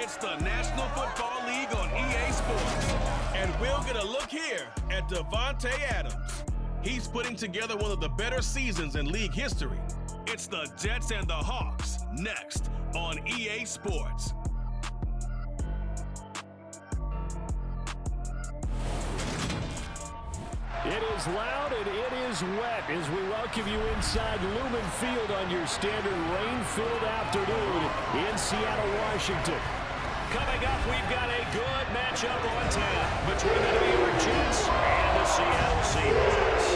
It's the National Football League on EA Sports. And we'll get a look here at Davante Adams. He's putting together one of the better seasons in league history. It's the Jets and the Hawks next on EA Sports. It is loud and it is wet as we welcome you inside Lumen Field on your standard rain-filled afternoon in Seattle, Washington. Coming up, we've got a good matchup on tap between the New York Jets and the Seattle Seahawks.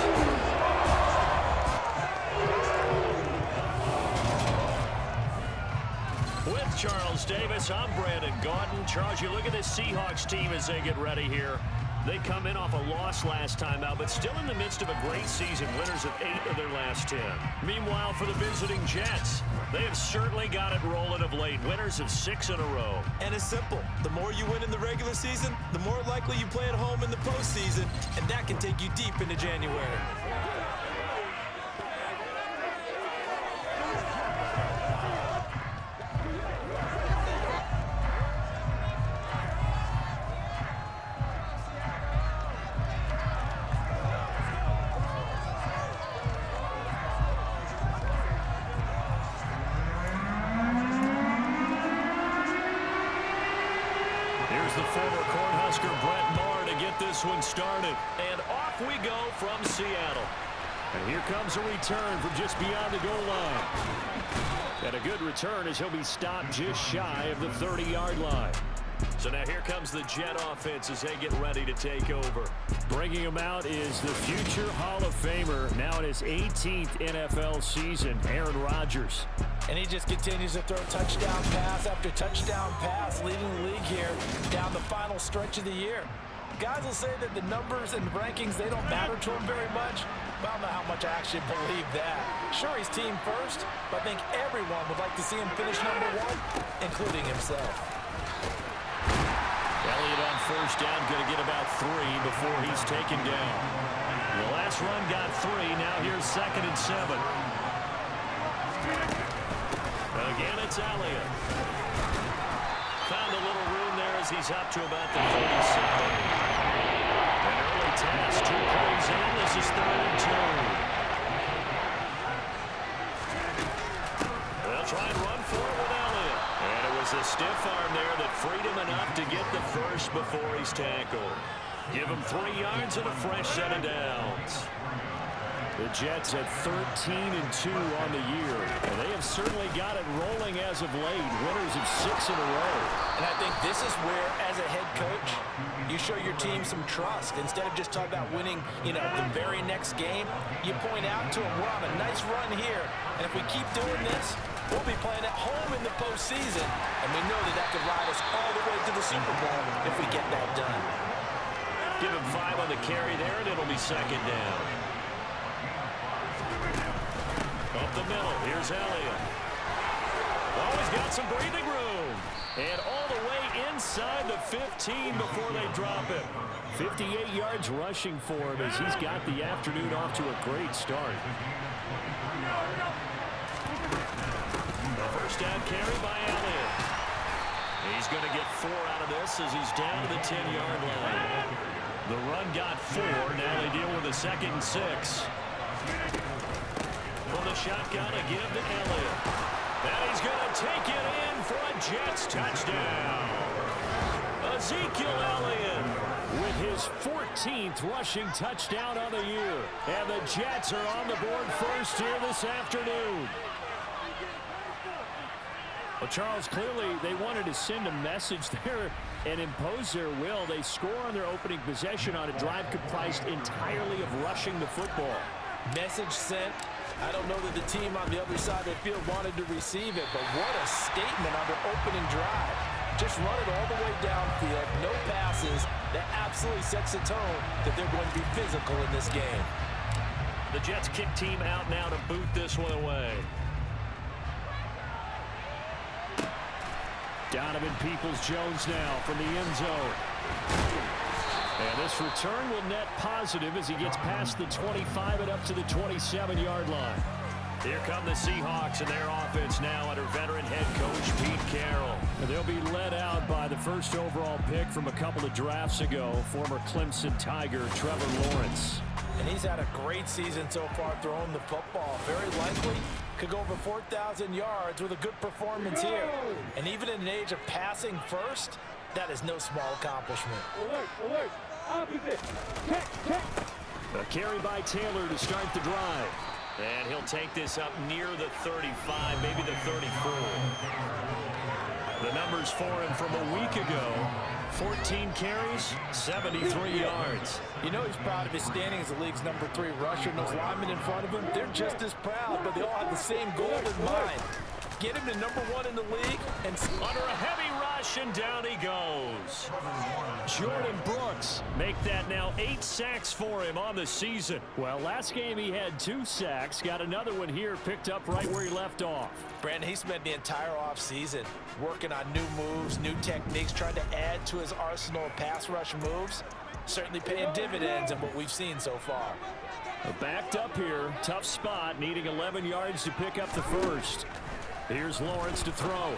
With Charles Davis, I'm Brandon Gaudin. Charles, you look at this Seahawks team as they get ready here. They come in off a loss last time out, but still in the midst of a great season, winners of 8 of their last 10. Meanwhile, for the visiting Jets, they have certainly got it rolling of late, winners of 6 in a row. And it's simple. The more you win in the regular season, the more likely you play at home in the postseason, and that can take you deep into January. One started, and off we go from Seattle. And here comes a return from just beyond the goal line. And a good return as he'll be stopped just shy of the 30-yard line. So now here comes the Jet offense as they get ready to take over. Bringing him out is the future Hall of Famer, now in his 18th NFL season, Aaron Rodgers. And he just continues to throw touchdown pass after touchdown pass, leading the league here down the final stretch of the year. Guys will say that the numbers and rankings, they don't matter to him very much, but I don't know how much I actually believe that. Sure, he's team first, but I think everyone would like to see him finish number 1, including himself. Elliott on first down, going to get about 3 before he's taken down. The last run got 3, now here's 2nd and 7. Again, it's Elliott. Found a little room there as he's up to about the 47. An early task, 2 plays in. This is 3rd and 2. They'll try and run for it with Elliott. And it was a stiff arm there that freed him enough to get the first before he's tackled. Give him 3 yards and a fresh set of downs. The Jets at 13-2 on the year, and they have certainly got it rolling as of late, winners of 6 in a row. And I think this is where, as a head coach, you show your team some trust. Instead of just talking about winning, the very next game, you point out to them, we're on a nice run here, and if we keep doing this, we'll be playing at home in the postseason, and we know that could ride us all the way to the Super Bowl if we get that done. Give him 5 on the carry there, and it'll be 2nd down. Up the middle, here's Elliott. Oh, he's got some breathing room. And all the way inside the 15 before they drop him. 58 yards rushing for him as he's got the afternoon off to a great start. The first down carry by Elliott. He's going to get 4 out of this as he's down to the 10-yard line. The run got 4. Now they deal with a 2nd and 6. From the shotgun, a give to Elliott. And he's going to take it in for a Jets touchdown. Ezekiel Elliott with his 14th rushing touchdown on the year. And the Jets are on the board first here this afternoon. Well, Charles, clearly they wanted to send a message there and impose their will. They score on their opening possession on a drive comprised entirely of rushing the football. Message sent. I don't know that the team on the other side of the field wanted to receive it, but what a statement on their opening drive. Just run it all the way downfield, no passes. That absolutely sets the tone that they're going to be physical in this game. The Jets kick team out now to boot this one away. Donovan Peoples-Jones now from the end zone. And this return will net positive as he gets past the 25 and up to the 27-yard line. Here come the Seahawks and their offense now under veteran head coach Pete Carroll. They'll be led out by the first overall pick from a couple of drafts ago, former Clemson Tiger Trevor Lawrence. And he's had a great season so far throwing the football. Very likely could go over 4,000 yards with a good performance here. And even in an age of passing first, that is no small accomplishment. Alert, opposite, check. A carry by Taylor to start the drive. And he'll take this up near the 35, maybe the 34. The numbers for him from a week ago: 14 carries, 73 yards. You know he's proud of his standing as the league's #3 rusher. And those linemen in front of him, they're just as proud, but they all have the same goal in mind. Get him to #1 in the league and under a heavy rush, and down he goes. Jordan Brooks. Make that now 8 sacks for him on the season. Well, last game he had 2 sacks. Got another one here, picked up right where he left off. Brandon, he spent the entire offseason working on new moves, new techniques, trying to add to his arsenal of pass rush moves. Certainly paying dividends in what we've seen so far. Backed up here, tough spot, needing 11 yards to pick up the first. Here's Lawrence to throw.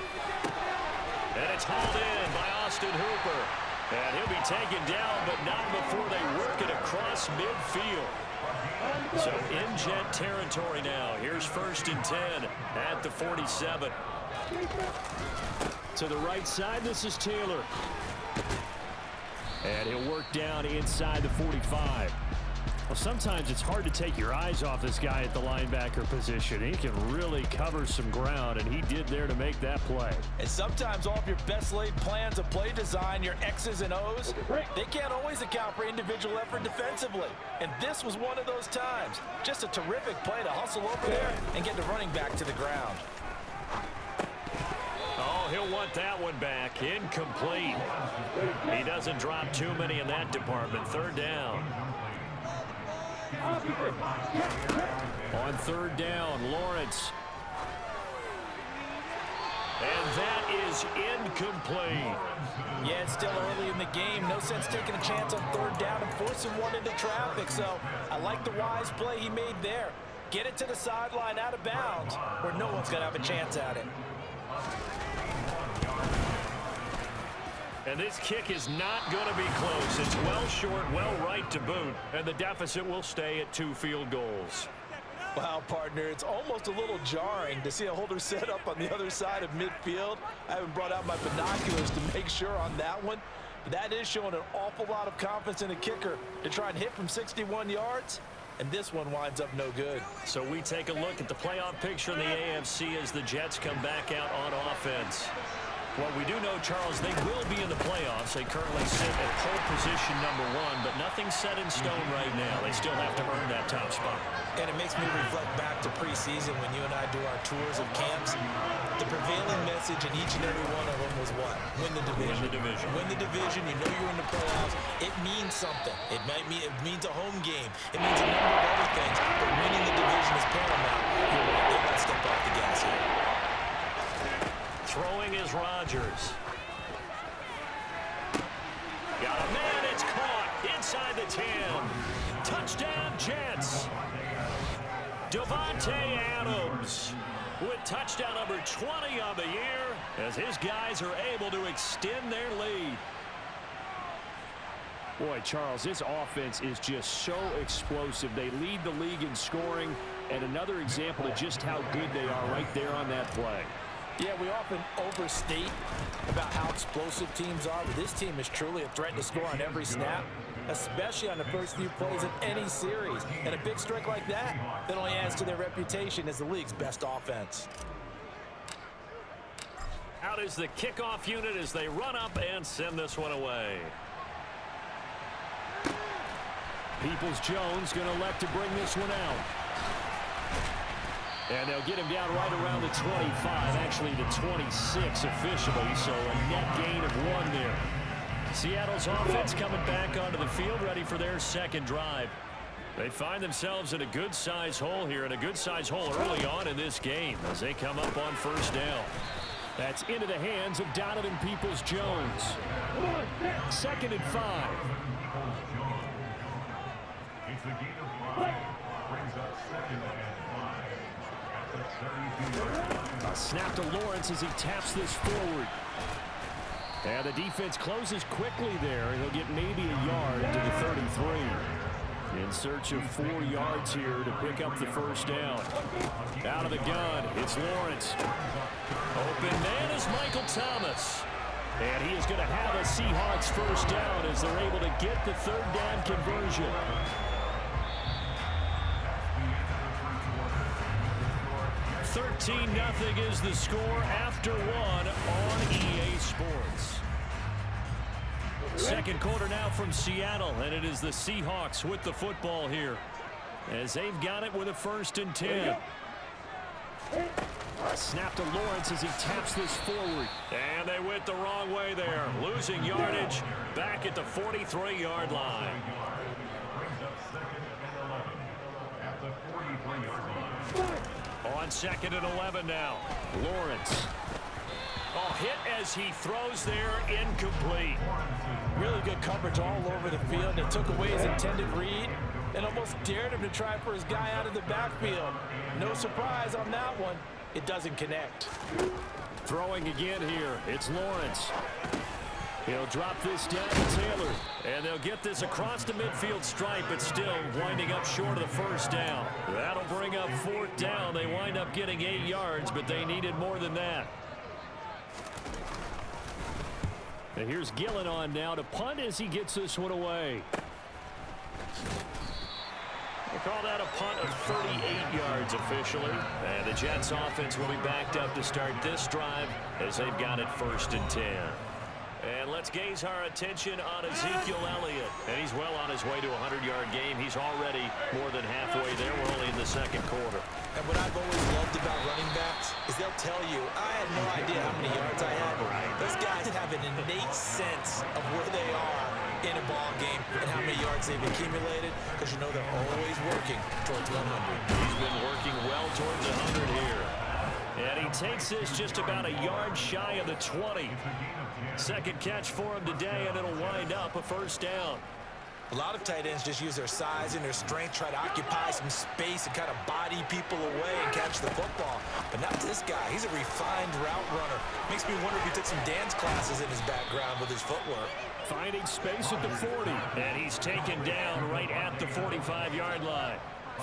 And it's hauled in by Austin Hooper. And he'll be taken down, but not before they work it across midfield. So in Jet territory now. Here's 1st and 10 at the 47. To the right side, this is Taylor. And he'll work down inside the 45. Well, sometimes it's hard to take your eyes off this guy at the linebacker position. He can really cover some ground, and he did there to make that play. And sometimes all of your best laid plans of play design, your X's and O's, they can't always account for individual effort defensively. And this was one of those times. Just a terrific play to hustle over there and get the running back to the ground. Oh, he'll want that one back. Incomplete. He doesn't drop too many in that department. 3rd down. On 3rd down, Lawrence. And that is incomplete. Yeah, it's still early in the game. No sense taking a chance on 3rd down and forcing one into traffic. So I like the wise play he made there. Get it to the sideline out of bounds where no one's going to have a chance at it. And this kick is not going to be close. It's well short, well right to boot. And the deficit will stay at 2 field goals. Wow, partner, it's almost a little jarring to see a holder set up on the other side of midfield. I haven't brought out my binoculars to make sure on that one. But that is showing an awful lot of confidence in a kicker to try and hit from 61 yards. And this one winds up no good. So we take a look at the playoff picture in the AFC as the Jets come back out on offense. Well, we do know, Charles, they will be in the playoffs. They currently sit at pole position #1, but nothing's set in stone right now. They still have to earn that top spot. And it makes me reflect back to preseason when you and I do our tours of camps. The prevailing message in each and every one of them was what? Win the division. Win the division. Win the division. You know you're in the playoffs. It means something. It means a home game. It means a number of other things. But winning the division is paramount. You're right. They've got to step off the gas here. Throwing is Rodgers. Got a man. It's caught inside the 10. Touchdown, Jets. Davante Adams with touchdown number 20 on the year as his guys are able to extend their lead. Boy, Charles, this offense is just so explosive. They lead the league in scoring, and another example of just how good they are right there on that play. Yeah, we often overstate about how explosive teams are, but this team is truly a threat to score on every snap, especially on the first few plays of any series. And a big strike like that only adds to their reputation as the league's best offense. Out is the kickoff unit as they run up and send this one away. Peoples-Jones going to elect to bring this one out. And they'll get him down right around the 25, actually the 26 officially, so a net gain of 1 there. Seattle's offense coming back onto the field, ready for their second drive. They find themselves in a good-size hole here, and a good-size hole early on in this game as they come up on 1st down. That's into the hands of Donovan Peoples-Jones. 2nd and 5. Snap to Lawrence as he taps this forward. And the defense closes quickly there. He'll get maybe a yard to the 33. In search of 4 yards here to pick up the first down. Out of the gun, it's Lawrence. Open man is Michael Thomas. And he is going to have a Seahawks first down as they're able to get the 3rd down conversion. $13-0 is the score after 1 on EA Sports. Second quarter now from Seattle, and it is the Seahawks with the football here as they've got it with a 1st and 10. Snap to Lawrence as he taps this forward. And they went the wrong way there. Losing yardage back at the 43-yard line. On 2nd and 11 now. Lawrence. Oh, hit as he throws there, incomplete. Really good coverage all over the field. It took away his intended read and almost dared him to try for his guy out of the backfield. No surprise on that one. It doesn't connect. Throwing again here. It's Lawrence. He'll drop this down to Taylor. And they'll get this across the midfield stripe, but still winding up short of the first down. That'll bring up 4th down. They wind up getting 8 yards, but they needed more than that. And here's Gillen on now to punt as he gets this one away. They call that a punt of 38 yards officially. And the Jets offense will be backed up to start this drive as they've got it 1st and 10. And let's gaze our attention on Ezekiel Elliott. And he's well on his way to a 100-yard game. He's already more than halfway there. We're only in the 2nd quarter. And what I've always loved about running backs is they'll tell you, I had no idea how many yards I had. Those guys have an innate sense of where they are in a ball game and how many yards they've accumulated, because you know they're always working towards 100. He's been working well towards 100 here. And he takes this just about a yard shy of the 20. 2nd catch for him today, and it'll wind up a 1st down. A lot of tight ends just use their size and their strength, try to occupy some space and kind of body people away and catch the football. But not this guy. He's a refined route runner. Makes me wonder if he took some dance classes in his background with his footwork. Finding space at the 40. And he's taken down right at the 45-yard line.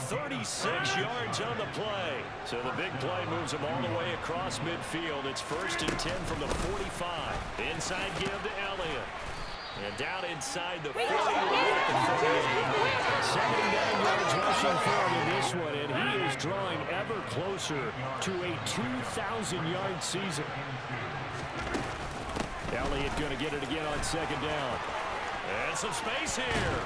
36 yards on the play. So the big play moves him all the way across midfield. It's 1st and 10 from the 45. Inside give to Elliott. And down inside the 40. 79 yards rushing for him in this one, and he is drawing ever closer to a 2,000-yard season. Elliott going to get it again on 2nd down. And some space here.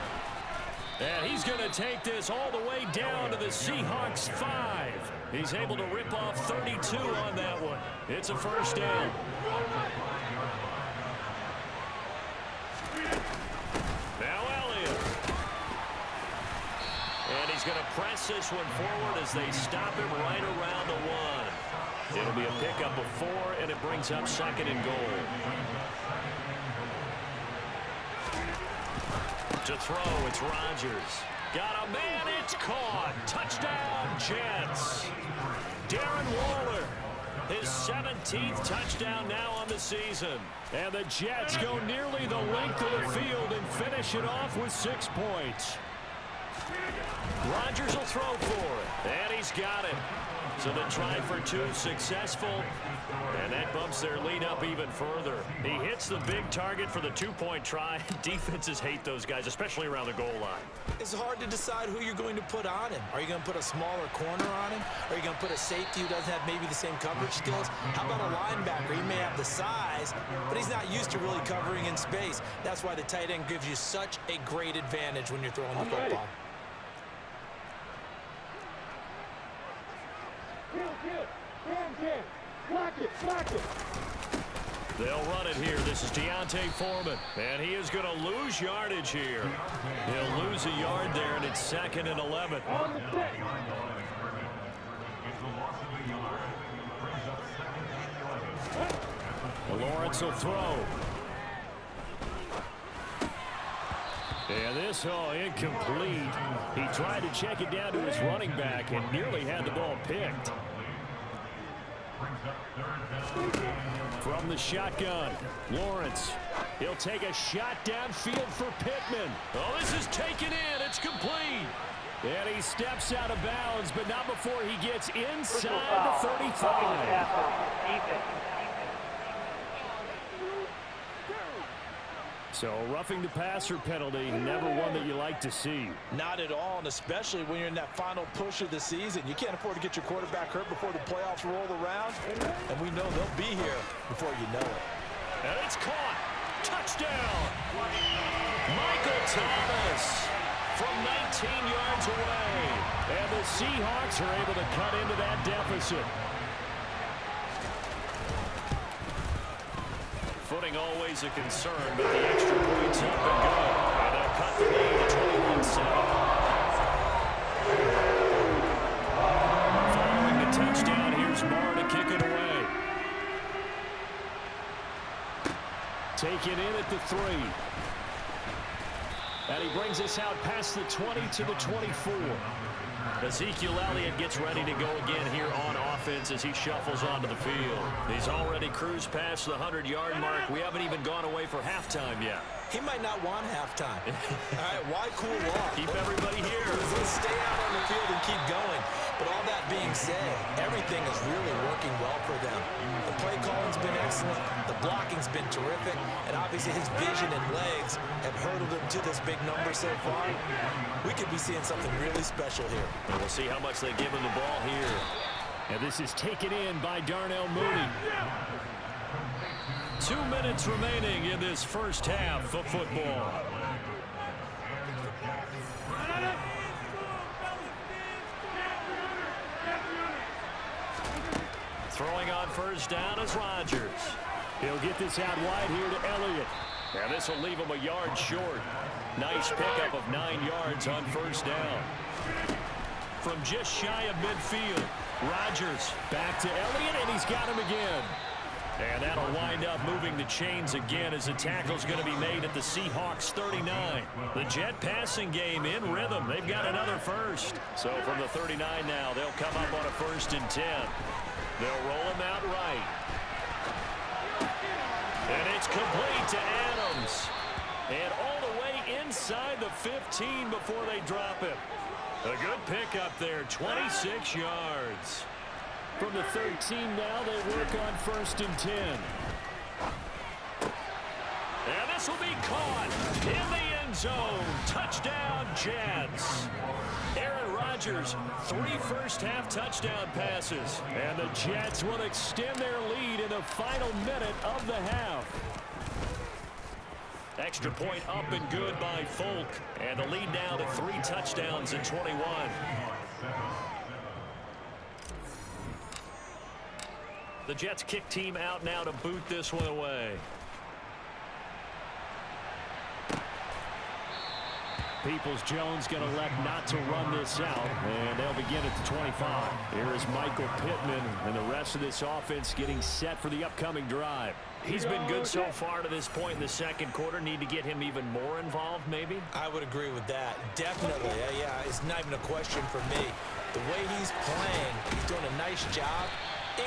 And he's going to take this all the way down to the Seahawks 5. He's able to rip off 32 on that one. It's a 1st down. Now Elliott. And he's going to press this one forward as they stop him right around the 1. It'll be a pickup of 4, and it brings up 2nd and goal. To throw, it's Rodgers. Got a man, it's caught. Touchdown, Jets. Darren Waller, his 17th touchdown now on the season. And the Jets go nearly the length of the field and finish it off with 6 points. Rodgers will throw for it, and he's got it. So the try for 2 successful, and that bumps their lead up even further. He hits the big target for the 2-point try. Defenses hate those guys, especially around the goal line. It's hard to decide who you're going to put on him. Are you going to put a smaller corner on him? Are you going to put a safety who doesn't have maybe the same coverage skills? How about a linebacker? He may have the size, but he's not used to really covering in space. That's why the tight end gives you such a great advantage when you're throwing the football. Block it. They'll run it here. This is Deontay Foreman, and he is going to lose yardage here. He'll lose a yard there, and it's 2nd and 11. On the set. Lawrence will throw. And this, incomplete. He tried to check it down to his running back and nearly had the ball picked. From the shotgun, Lawrence. He'll take a shot downfield for Pittman. Oh, this is taken in. It's complete. And he steps out of bounds, but not before he gets inside the 35. So roughing the passer penalty, never one that you like to see. Not at all, and especially when you're in that final push of the season. You can't afford to get your quarterback hurt before the playoffs roll around, and we know they'll be here before you know it. And it's caught. Touchdown. Michael Thomas from 19 yards away. And the Seahawks are able to cut into that deficit. Footing always a concern, but the extra point's up and good. And they'll cut the lead to 21-7. Following the touchdown, here's Marr to kick it away. Taken in at the 3. And he brings us out past the 20 to the 24. Ezekiel Elliott gets ready to go again here on offense as he shuffles onto the field. He's already cruised past the 100-yard mark. We haven't even gone away for halftime yet. He might not want halftime. All right, why cool off? Keep everybody here. Let's stay out on the field and keep going. But all that being said, everything is really working well for them. The play calling's been excellent. The blocking's been terrific. And obviously his vision and legs have hurdled him to this big number so far. We could be seeing something really special here. And we'll see how much they give him the ball here. And this is taken in by Darnell Mooney. 2 minutes remaining in this first half of football. Throwing on first down is Rodgers. He'll get this out wide here to Elliott. And this will leave him a yard short. Nice pickup of 9 yards on first down. From just shy of midfield, Rodgers back to Elliott, and he's got him again. And that'll wind up moving the chains again as the tackle's going to be made at the Seahawks 39. The Jet passing game in rhythm. They've got another first. So from the 39 now, they'll come up on a 1st and 10. They'll roll him out right. And it's complete to Adams. And all the way inside the 15 before they drop him. A good pickup there, 26 yards. From the 13 now, they work on 1st and 10. And this will be caught in the end zone. Touchdown, Jets. Aaron Rodgers, 3 first-half touchdown passes. And the Jets will extend their lead in the final minute of the half. Extra point up and good by Folk. And the lead now to 3 touchdowns in 21. The Jets kick team out now to boot this one away. Peoples-Jones going to elect not to run this out, and they'll begin at the 25. Here is Michael Pittman and the rest of this offense getting set for the upcoming drive. He's been good so far to this point in the second quarter. Need to get him even more involved, maybe? I would agree with that. Definitely. Yeah, it's not even a question for me. The way he's playing, he's doing a nice job.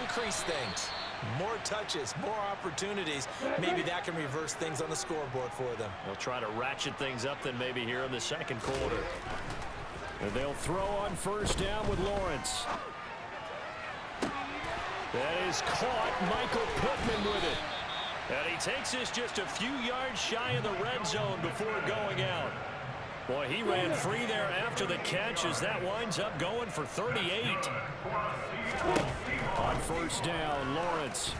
Increase things. More touches, more opportunities. Maybe that can reverse things on the scoreboard for them. They'll try to ratchet things up then maybe here in the second quarter. And they'll throw on first down with Lawrence. That is caught. Michael Pittman with it. And he takes this just a few yards shy of the red zone before going out. Boy, he ran free there after the catch as that winds up going for 38. On first down, Lawrence.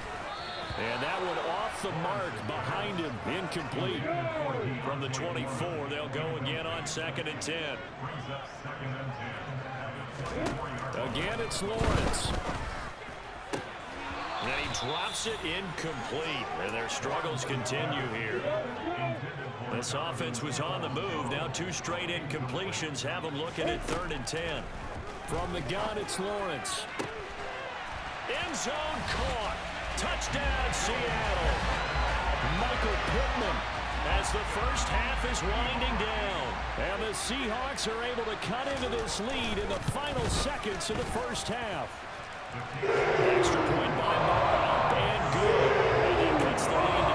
And that one off the mark behind him. Incomplete. From the 24, they'll go again on 2nd and 10. Again, it's Lawrence. And he drops it incomplete. And their struggles continue here. This offense was on the move. Now 2 straight incompletions have them looking at 3rd and 10. From the gun, it's Lawrence. End zone caught. Touchdown, Seattle. Michael Pittman as the first half is winding down. And the Seahawks are able to cut into this lead in the final seconds of the first half. Extra point by Moore, up and good. And that cuts the lead to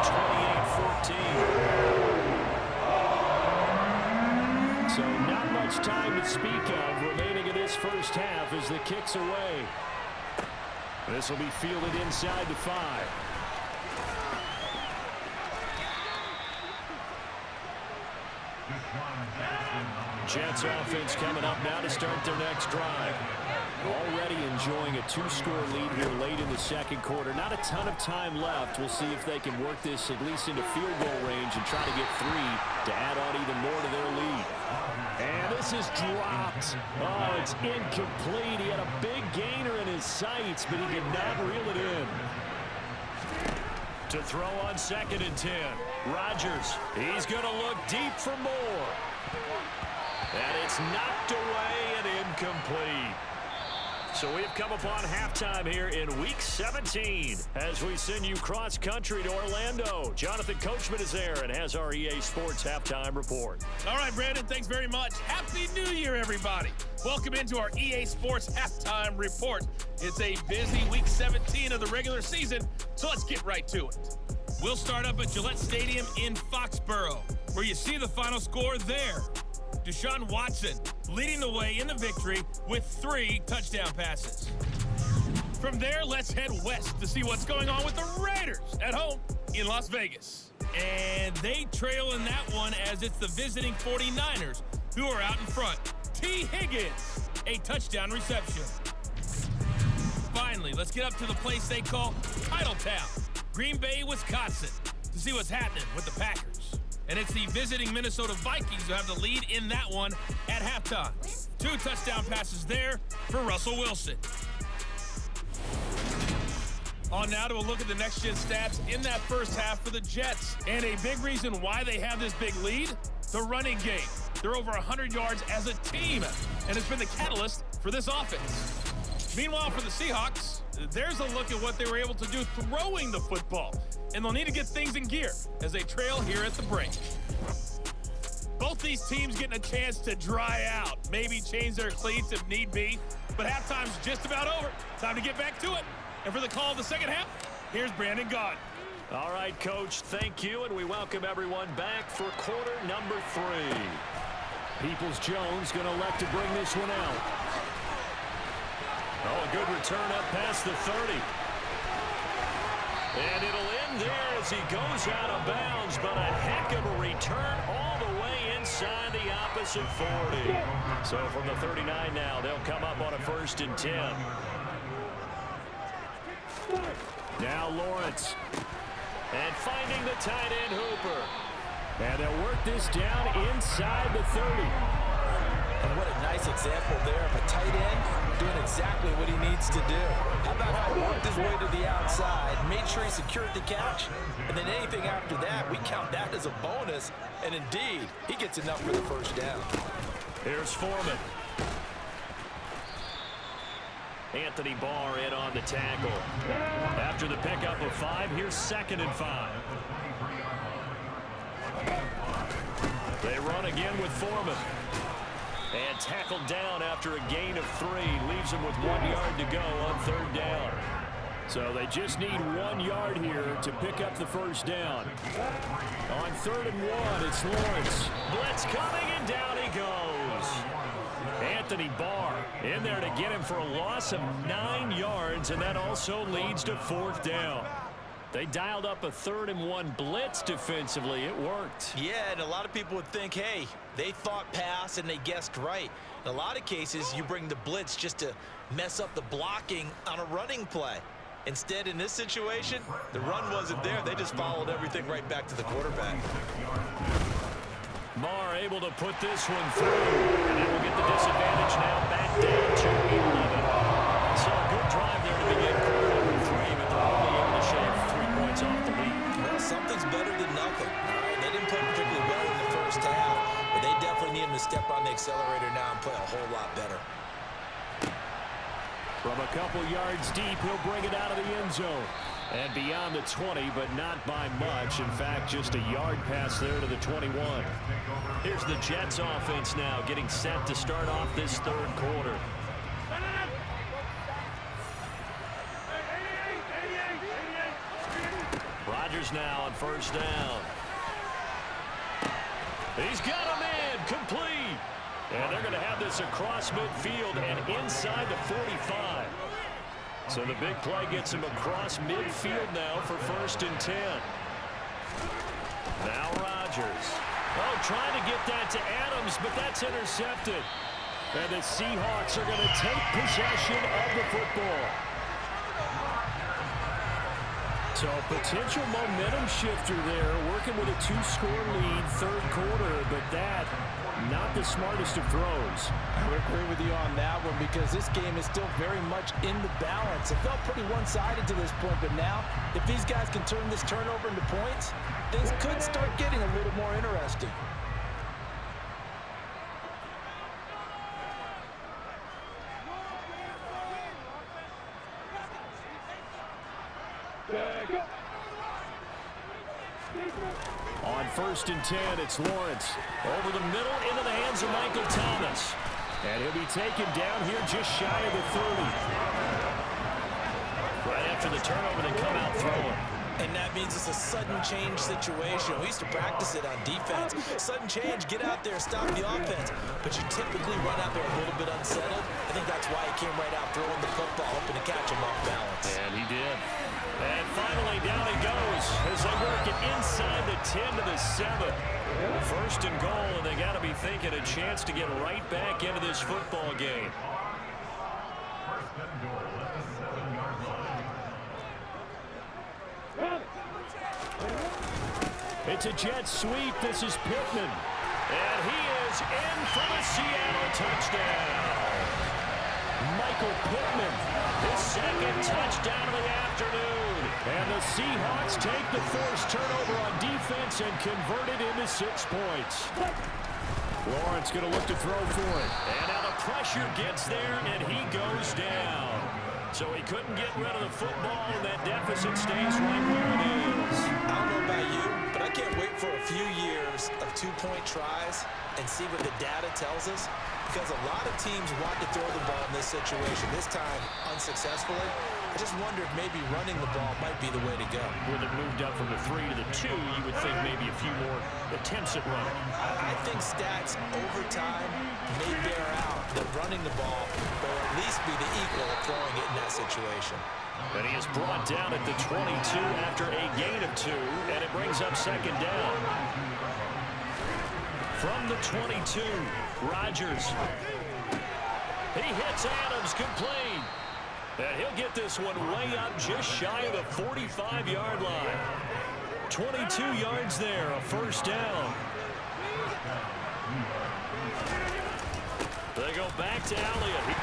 28-14. So not much time to speak of remaining in this first half as the kick's away. This will be fielded inside the 5. Jets offense coming up now to start their next drive. Already enjoying a 2-score lead here late in the second quarter. Not a ton of time left. We'll see if they can work this at least into field goal range and try to get 3 to add on even more to their lead. And this is dropped. Oh, it's incomplete. He had a big gainer in his sights, but he could not reel it in. To throw on 2nd and 10. Rodgers, he's going to look deep for more. And it's knocked away and incomplete. So we have come upon halftime here in Week 17 as we send you cross-country to Orlando. Jonathan Coachman is there and has our EA Sports halftime report. All right, Brandon, thanks very much. Happy New Year, everybody. Welcome into our EA Sports halftime report. It's a busy Week 17 of the regular season, so let's get right to it. We'll start up at Gillette Stadium in Foxborough, where you see the final score there. Deshaun Watson leading the way in the victory with 3 touchdown passes. From there, let's head west to see what's going on with the Raiders at home in Las Vegas. And they trail in that one as it's the visiting 49ers who are out in front. T. Higgins, a touchdown reception. Finally, let's get up to the place they call Titletown, Green Bay, Wisconsin, to see what's happening with the Packers. And it's the visiting Minnesota Vikings who have the lead in that one at halftime. 2 touchdown passes there for Russell Wilson. On now to a look at the next-gen stats in that first half for the Jets. And a big reason why they have this big lead, the running game. They're over 100 yards as a team, and it's been the catalyst for this offense. Meanwhile, for the Seahawks, there's a look at what they were able to do throwing the football. And they'll need to get things in gear as they trail here at the break. Both these teams getting a chance to dry out, maybe change their cleats if need be. But halftime's just about over. Time to get back to it. And for the call of the second half, here's Brandon Gaudin. All right, Coach, thank you, and we welcome everyone back for quarter number 3. Peoples-Jones going to elect to bring this one out. Oh, a good return up past the 30. And it'll end there as he goes out of bounds, but a heck of a return all the way inside the opposite 40. So from the 39 now, they'll come up on a 1st and 10. Now Lawrence. And finding the tight end Hooper. And they'll work this down inside the 30. And what a nice example there of a tight end doing exactly what he needs to do. How about how he worked his way to the outside, made sure he secured the catch, and then anything after that, we count that as a bonus. And indeed, he gets enough for the first down. Here's Foreman. Anthony Barr in on the tackle. After the pickup of 5, here's 2nd and 5. They run again with Foreman. And tackled down after a gain of 3. Leaves him with 1 yard to go on 3rd down. So they just need 1 yard here to pick up the first down. On 3rd and 1, it's Lawrence. Blitz coming, and down he goes. Anthony Barr in there to get him for a loss of 9 yards, and that also leads to 4th down. They dialed up a 3rd and 1 blitz defensively. It worked. Yeah, and a lot of people would think, hey, they thought pass and they guessed right. In a lot of cases, you bring the blitz just to mess up the blocking on a running play. Instead, in this situation, the run wasn't there. They just followed everything right back to the quarterback. Barr able to put this one through, and they will get the disadvantage now back down to 11. So a good drive there to begin quarter number 3, but they're only able to shave 3 points off the lead. Well, something's better than nothing. All right, they didn't play particularly well in the first half, but they definitely need him to step on the accelerator now and play a whole lot better. From a couple yards deep, he'll bring it out of the end zone. And beyond the 20, but not by much. In fact, just a yard pass there to the 21. Here's the Jets offense now getting set to start off this 3rd quarter. Rodgers now on first down. He's got him in, complete. And they're going to have this across midfield and inside the 45. So the big play gets him across midfield now for 1st and 10. Now Rodgers. Oh, trying to get that to Adams, but that's intercepted. And the Seahawks are going to take possession of the football. So potential momentum shifter there, working with a 2-score lead, 3rd quarter, but that, not the smartest of throws. I would agree with you on that one because this game is still very much in the balance. It felt pretty one-sided to this point, but now, if these guys can turn this turnover into points, things could start getting a little more interesting. On 1st and 10, it's Lawrence. Over the middle, into the hands of Michael Thomas. And he'll be taken down here just shy of the 30. Right after the turnover, they come out throwing. And that means it's a sudden change situation. We used to practice it on defense. Sudden change, get out there, stop the offense. But you typically run out there a little bit unsettled. I think that's why he came right out throwing the football, hoping to catch him off balance. And he did. And finally, down he goes as they work it inside the 10 to the 7. 1st and goal, and they got to be thinking a chance to get right back into this football game. It's a jet sweep. This is Pittman. And he is in for the Seattle touchdown. Michael Pittman, his 2nd touchdown of the afternoon. And the Seahawks take the forced turnover on defense and convert it into 6 points. Lawrence going to look to throw for it. And now the pressure gets there, and he goes down. So he couldn't get rid of the football, and that deficit stays right where it is. I don't know about you, but I can't wait for a few years of 2-point tries and see what the data tells us. Because a lot of teams want to throw the ball in this situation, this time unsuccessfully. I just wonder if maybe running the ball might be the way to go. With it moved up from the 3 to the 2, you would think maybe a few more attempts at running. I think stats over time may bear out that running the ball will at least be the equal of throwing it in that situation. And he is brought down at the 22 after a gain of 2, and it brings up 2nd down. From the 22, Rodgers. He hits Adams, complete. And he'll get this one way up just shy of the 45-yard line. 22 yards there, a 1st down. They go back to Elliott. He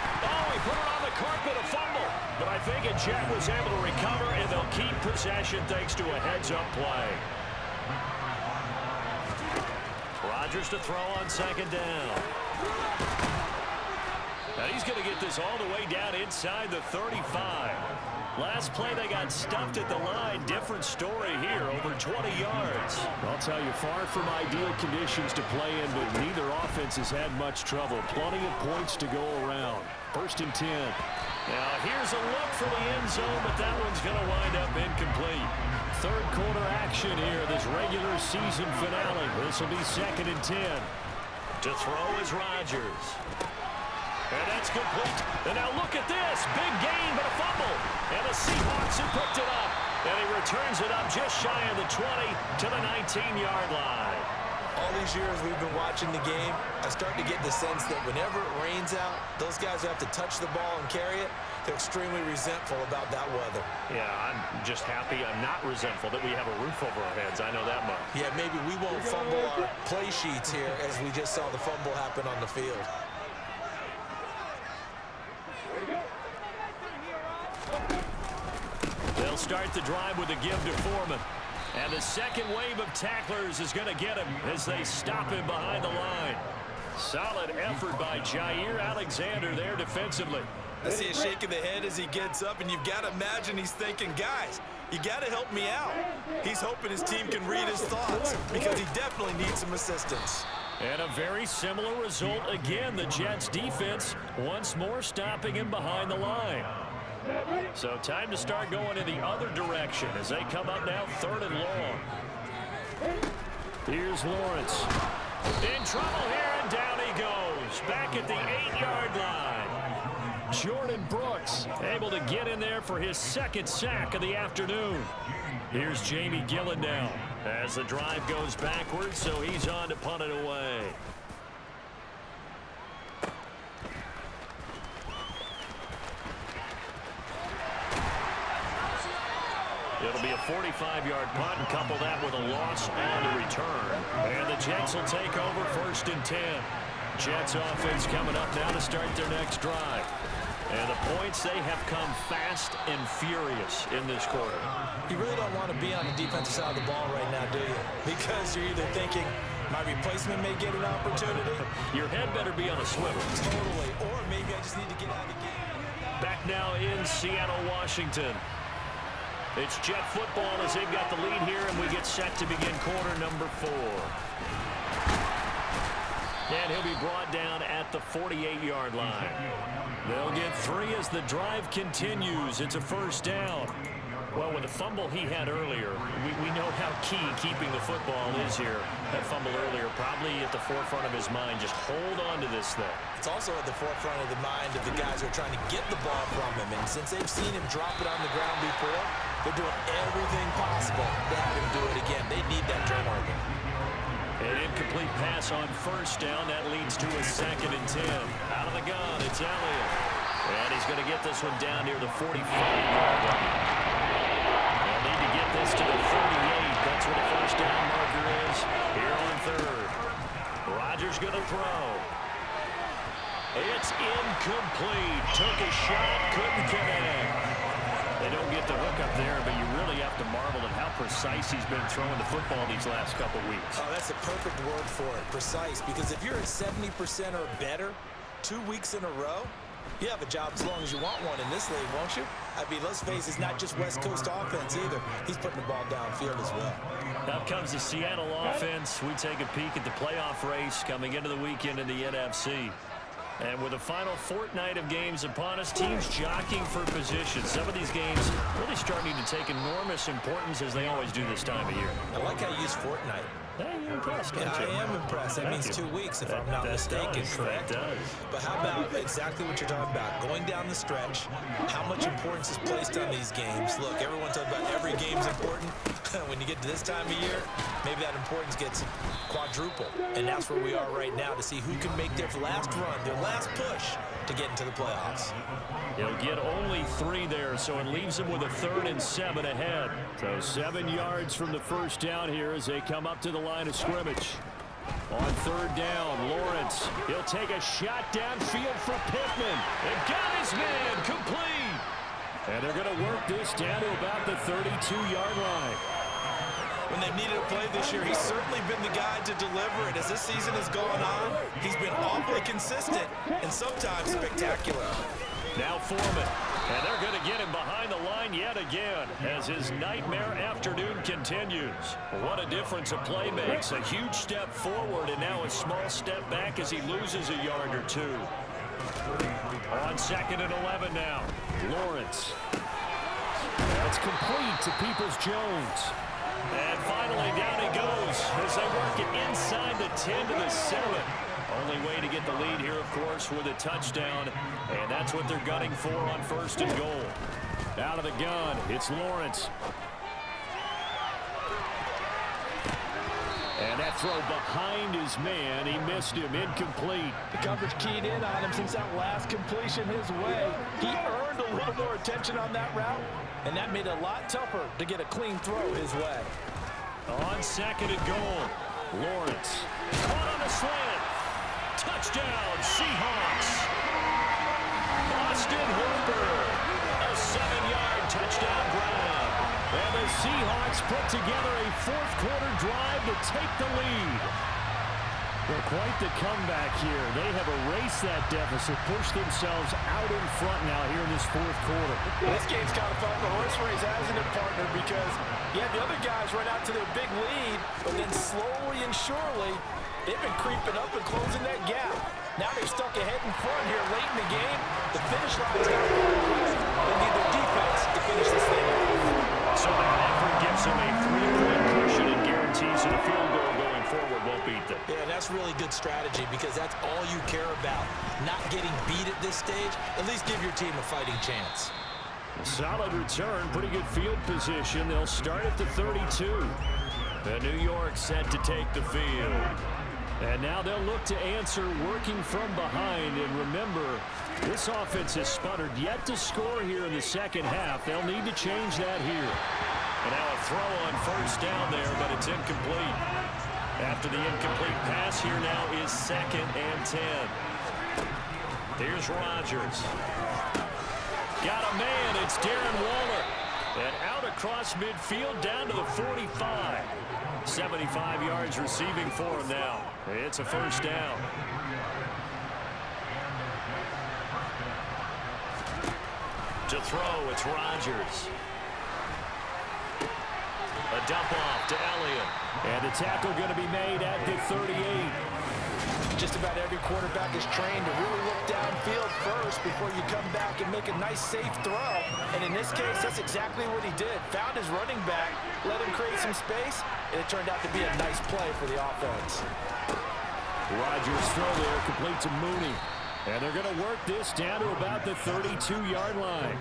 put it on the carpet, a fumble. But I think a Jet was able to recover, and they'll keep possession thanks to a heads-up play. Rodgers to throw on 2nd down. Now he's going to get this all the way down inside the 35. Last play, they got stuffed at the line. Different story here, over 20 yards. I'll tell you, far from ideal conditions to play in, but neither offense has had much trouble. Plenty of points to go around. 1st and 10. Now here's a look for the end zone, but that one's going to wind up incomplete. 3rd quarter action here, this regular season finale. This will be 2nd and 10. To throw is Rodgers. And that's complete. And now look at this. Big gain, but a fumble. And the Seahawks have picked it up. And he returns it up just shy of the 20 to the 19-yard line. All these years we've been watching the game, I start to get the sense that whenever it rains out, those guys who have to touch the ball and carry it, they're extremely resentful about that weather. Yeah, I'm just happy I'm not resentful that we have a roof over our heads. I know that much. Yeah, maybe we won't fumble our play sheets here as we just saw the fumble happen on the field. They'll start the drive with a give to Foreman. And the second wave of tacklers is going to get him as they stop him behind the line. Solid effort by Jair Alexander there defensively. I see a shake of the head as he gets up, and you've got to imagine he's thinking, guys, you got to help me out. He's hoping his team can read his thoughts because he definitely needs some assistance. And a very similar result again. The Jets defense once more stopping him behind the line. So time to start going in the other direction as they come up now 3rd and long. Here's Lawrence. In trouble here, and down he goes. Back at the 8-yard line. Jordan Brooks able to get in there for his 2nd sack of the afternoon. Here's Jamie Gillen now as the drive goes backwards, so he's on to punt it away. It'll be a 45-yard punt, and couple that with a loss on the return. And the Jets will take over 1st and 10. Jets offense coming up now to start their next drive. And the points, they have come fast and furious in this quarter. You really don't want to be on the defensive side of the ball right now, do you? Because you're either thinking, my replacement may get an opportunity. Your head better be on a swivel. Totally. Or maybe I just need to get out of the game. Back now in Seattle, Washington. It's Jet football as they've got the lead here, and we get set to begin quarter number 4. And he'll be brought down at the 48-yard line. They'll get 3 as the drive continues. It's a 1st down. Well, with the fumble he had earlier, we know how key keeping the football is here. That fumble earlier probably at the forefront of his mind. Just hold on to this thing. It's also at the forefront of the mind of the guys who are trying to get the ball from him. And since they've seen him drop it on the ground before, they're doing everything possible to have him do it again. They need that turnover. An incomplete pass on 1st down. That leads to a 2nd and 10. Out of the gun, it's Elliott. And he's going to get this one down near the 45-yard line. They'll need to get this to the 38. That's where the 1st down marker is here on 3rd. Rodgers going to throw. It's incomplete. Took a shot, couldn't connect. They don't get the hook up there, but you really have to marvel at how precise he's been throwing the football these last couple weeks. Oh, that's the perfect word for it, precise. Because if you're at 70% or better 2 weeks in a row, you have a job as long as you want one in this league, won't you? I mean, let's face it, it's not just West Coast offense either. He's putting the ball downfield as well. Up comes the Seattle offense. We take a peek at the playoff race coming into the weekend in the NFC. And with the final fortnight of games upon us, teams jockeying for position. Some of these games really starting to take enormous importance as they always do this time of year. I like how you use fortnight. Hey, you're impressed, Yeah, I am impressed. That means 2 weeks, if I'm not mistaken, correct? That does. But how about exactly what you're talking about? Going down the stretch, how much importance is placed on these games? Look, everyone talks about every game's important. When you get to this time of year, maybe that importance gets quadrupled. And that's where we are right now to see who can make their last run, their last push to get into the playoffs. He'll get only 3 there, so it leaves him with a 3rd and 7 ahead. So 7 yards from the 1st down here as they come up to the line of scrimmage. On 3rd down, Lawrence. He'll take a shot downfield for Pittman. And got his man complete. And they're going to work this down to about the 32-yard line. When they've needed a play this year, he's certainly been the guy to deliver it. As this season has gone on, he's been awfully consistent and sometimes spectacular. Now Foreman, and they're going to get him behind the line yet again as his nightmare afternoon continues. What a difference a play makes. A huge step forward and now a small step back as he loses a yard or 2. On 2nd and 11 now, Lawrence. That's complete to Peoples-Jones. And finally, down he goes as they work it inside the 10 to the 7. Only way to get the lead here, of course, with a touchdown. And that's what they're gunning for on 1st and goal. Out of the gun, it's Lawrence. And that throw behind his man, he missed him, incomplete. The coverage keyed in on him since that last completion his way. He earned a little more attention on that route, and that made it a lot tougher to get a clean throw his way. On 2nd and goal, Lawrence. Caught on a slant. Touchdown, Seahawks. Austin Hooper. A 7-yard touchdown grab. And the Seahawks put together a 4th quarter drive to take the lead. Well, quite the comeback here. They have erased that deficit, pushed themselves out in front now here in this 4th quarter. This game's kind of felt like a horse race, hasn't it, partner? Because, yeah, the other guys run out to their big lead, but then slowly and surely, they've been creeping up and closing that gap. Now they're stuck ahead in front here late in the game. The finish line's not They need their defense to finish this thing off. So that effort gives them a 3-point cushion and guarantees that a field goal going forward won't beat them. Yeah, that's really good strategy because that's all you care about. Not getting beat at this stage. At least give your team a fighting chance. A solid return, pretty good field position. They'll start at the 32. And New York set to take the field. And now they'll look to answer working from behind. And remember, this offense has sputtered yet to score here in the second half. They'll need to change that here. And now a throw on first down there, but it's incomplete. After the incomplete pass, here now is 2nd and 10. Here's Rodgers. Got a man, it's Darren Waller. And out across midfield down to the 45. 75 yards receiving for him now. It's a first down. To throw, it's Rodgers. A dump off to Elliott. And the tackle going to be made at the 38. Just about every quarterback is trained to really look downfield first before you come back and make a nice, safe throw. And in this case, that's exactly what he did. Found his running back, let him create some space, and it turned out to be a nice play for the offense. Rodgers' throw there complete to Mooney. And they're going to work this down to about the 32-yard line.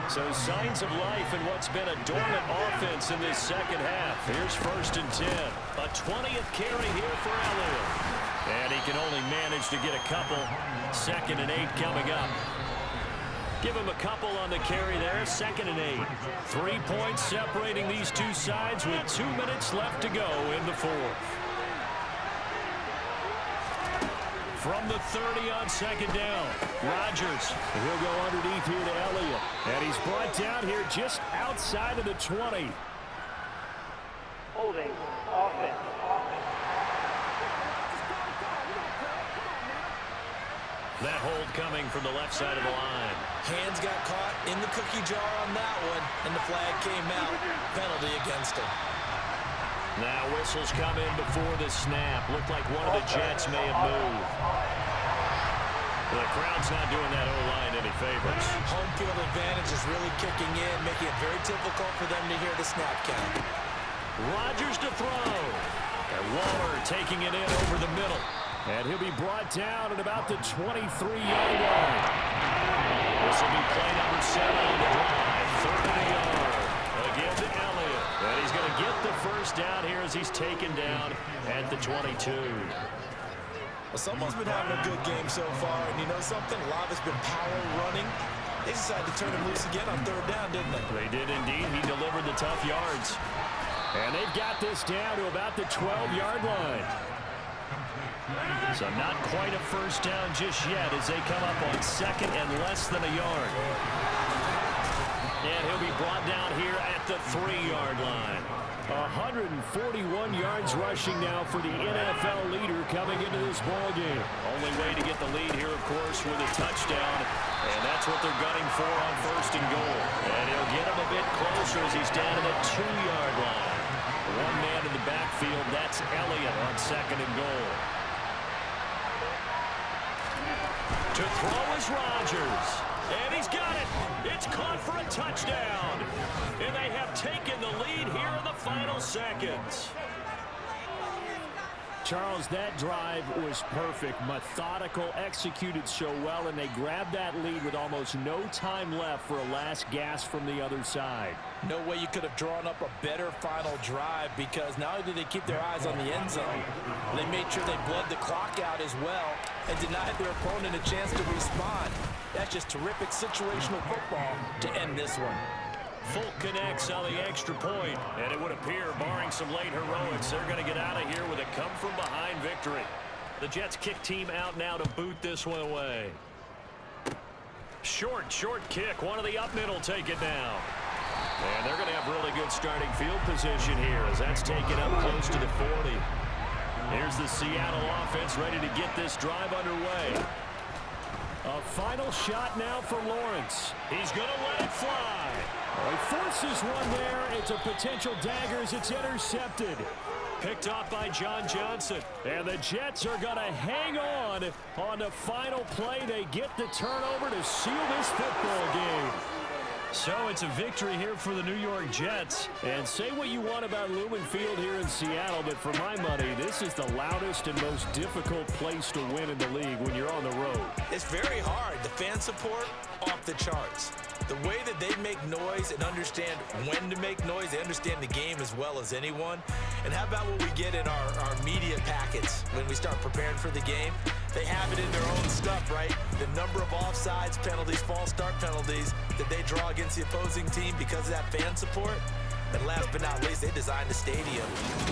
So signs of life in what's been a dormant offense in this second half. Here's 1st and 10. A 20th carry here for Elliott. And he can only manage to get a couple. 2nd and 8 coming up. Give him a couple on the carry there. 2nd and 8. 3 points separating these two sides with 2 minutes left to go in the 4th. From the 30 on 2nd down. Rodgers. He'll go underneath here to Elliott. And he's brought down here just outside of the 20. Holding. Offense. That hold coming from the left side of the line. Hands got caught in the cookie jar on that one, and the flag came out. Penalty against him. Now whistles come in before the snap. Looked like one of the Jets may have moved. The crowd's not doing that O-line any favors. Home field advantage is really kicking in, making it very difficult for them to hear the snap count. Rodgers to throw. And Waller taking it in over the middle. And he'll be brought down at about the 23-yard line. This will be play number 7 on the drive. 3rd and a yard. Again to Elliott. And he's going to get the first down here as he's taken down at the 22. Well, someone's been having a good game so far, and you know something? A lot of it's been power running. They decided to turn him loose again on 3rd down, didn't they? They did indeed. He delivered the tough yards. And they've got this down to about the 12-yard line. So not quite a first down just yet as they come up on 2nd and less than a yard. And he'll be brought down here at the 3-yard line. 141 yards rushing now for the NFL leader coming into this ball game. Only way to get the lead here, of course, with a touchdown. And that's what they're gunning for on 1st and goal. And he'll get him a bit closer as he's down to the 2-yard line. One man in the backfield, that's Elliott on 2nd and goal. To throw is Rodgers. And he's got it. It's caught for a touchdown. And they have taken the lead here in the final seconds. Charles, that drive was perfect, methodical, executed so well, and they grabbed that lead with almost no time left for a last gasp from the other side. No way you could have drawn up a better final drive because not only did they keep their eyes on the end zone, they made sure they bled the clock out as well and denied their opponent a chance to respond. That's just terrific situational football to end this one. Folk connects on the extra point, and it would appear, barring some late heroics, they're going to get out of here with a come-from-behind victory. The Jets kick team out now to boot this one away. Short kick. One of the up middle take it down. And they're going to have really good starting field position here as that's taken up close to the 40. Here's the Seattle offense ready to get this drive underway. A final shot now for Lawrence. He's going to let it fly. He forces one there. It's a potential dagger as it's intercepted. Picked off by John Johnson. And the Jets are going to hang on the final play. They get the turnover to seal this football game. So it's a victory here for the New York Jets. And say what you want about Lumen Field here in Seattle, but for my money, this is the loudest and most difficult place to win in the league when you're on the road. It's very hard. The fan support, off the charts. The way that they make noise and understand when to make noise, they understand the game as well as anyone. And how about what we get in our media packets when we start preparing for the game? They have it in their own stuff, right? The number of offsides penalties, false start penalties that they draw against the opposing team because of that fan support. And last but not least, they designed the stadium